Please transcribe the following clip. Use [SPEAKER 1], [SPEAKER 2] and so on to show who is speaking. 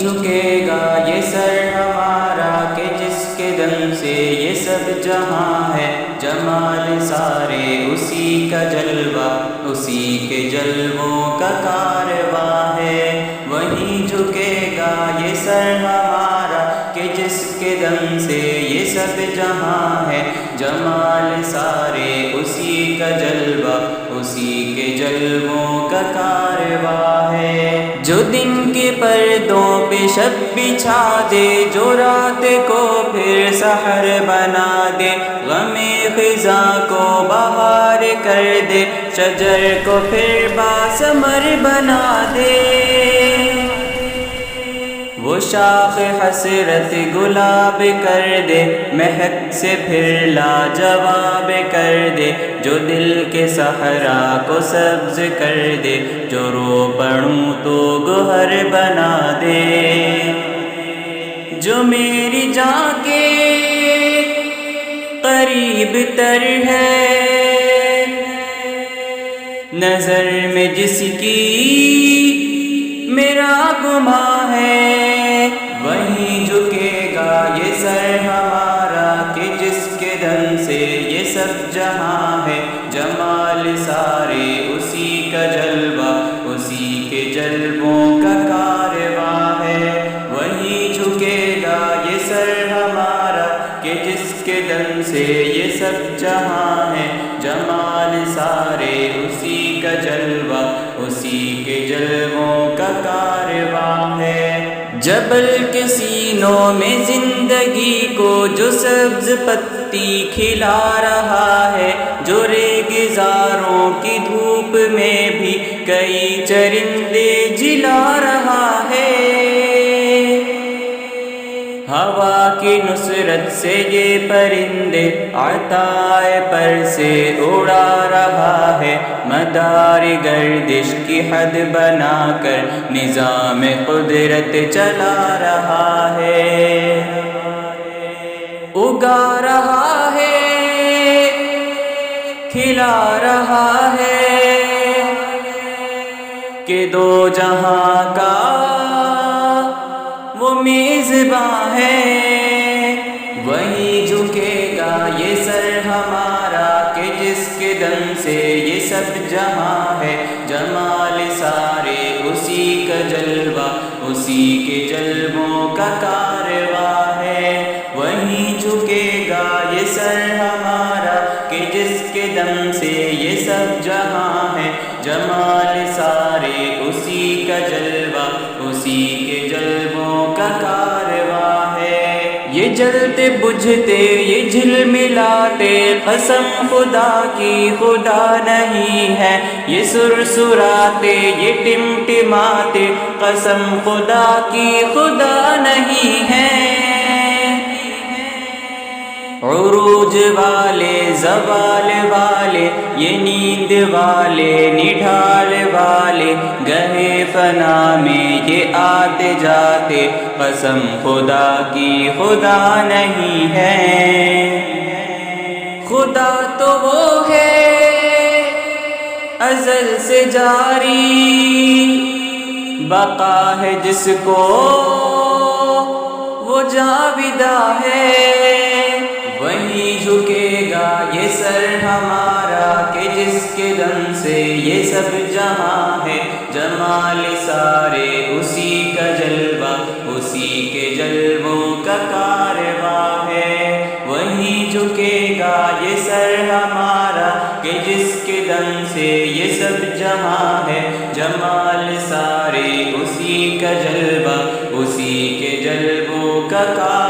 [SPEAKER 1] جھکے گا یہ سر ہمارا کہ جس کے دم سے یہ سب جہاں ہے، جمال سارے اسی کا جلوہ، اسی کے جلووں کا کارواں ہے۔ وہیں جھکے گا یہ سر ہمارا کہ جس کے دم سے یہ سب جہاں ہے، جمال سارے اسی کا جلوہ، اسی کے جلووں کا کارواں ہے۔ جو دن کے پردوں پہ شب بچھا دے، جو رات کو پھر سحر بنا دے، غم خزاں کو بہار کر دے، شجر کو پھر باثمر بنا دے۔ وہ شاخ حسرت گلاب کر دے، مہک سے پھر لاجواب کر دے، جو دل کے صحرا کو سبز کر دے، جو رو پڑوں تو گوہر بنا دے۔ جو میری جان کے قریب تر ہے، نظر میں جس کی میرا گماں ہے، وہیں جھکے گا یہ سر ہمارا کہ جس کے دم سے یہ سب جہاں ہے، جمال سارے اسی کا جلوہ، اسی کے جلووں کا کارواں ہے۔ وہیں جھکے گا یہ سر ہمارا کہ جس کے دم سے یہ سب جہاں ہے، جمال سارے اسی کا جلوہ، اسی کے جلووں کا کارواں ہے۔ جبل کے سینوں میں زندگی کو جو سبز پتی کھلا رہا ہے، جو ریگزاروں کی دھوپ میں بھی کئی چرندے جلا رہا ہے، ہوا کی نصرت سے یہ پرندے عطائے پر سے اڑا رہا ہے، مدار گردش کی حد بنا کر نظام قدرت چلا رہا ہے۔ اگا رہا ہے، کھلا رہا ہے، کہ دو جہاں کا وہ میزباں ہے۔ وہیں جھکے گا یہ سر ہمارا کہ جس کے دم سے یہ سب جہاں ہے، جمال سارے اسی کا جلوہ، اسی کے جلووں کا کارواں ہے۔ وہیں جھکے گا یہ سر ہمارا کہ جس کے دم سے یہ سب جہاں ہے، جمال سارے اسی کا جلوہ، اسی کے جلووں کا کارواں ہے۔ یہ جلتے بجھتے یہ جھلملاتے، قسم خدا کی خدا نہیں ہے، یہ سرسراتے یہ ٹمٹماتے، قسم خدا کی خدا نہیں ہے۔ عروج والے، زوال والے، یہ نیند والے، نڈھال والے، گہے فنا میں یہ آتے جاتے، قسم خدا کی خدا نہیں ہے۔ خدا تو وہ ہے ازل سے جاری، بقا ہے جس کو وہ جاویدہ ہے۔ وہیں جھکے گا یہ سر ہمارا کہ جس کے دم سے یہ سب جہاں ہے، جمال سارے اسی کا جلوہ، اسی کے جلووں کا کارواں ہے۔ وہیں جھکے گا یہ سر ہمارا کہ جس کے دم سے یہ سب جہاں ہے، جمال سارے اسی کا جلوہ، اسی کے جلووں کا کارواں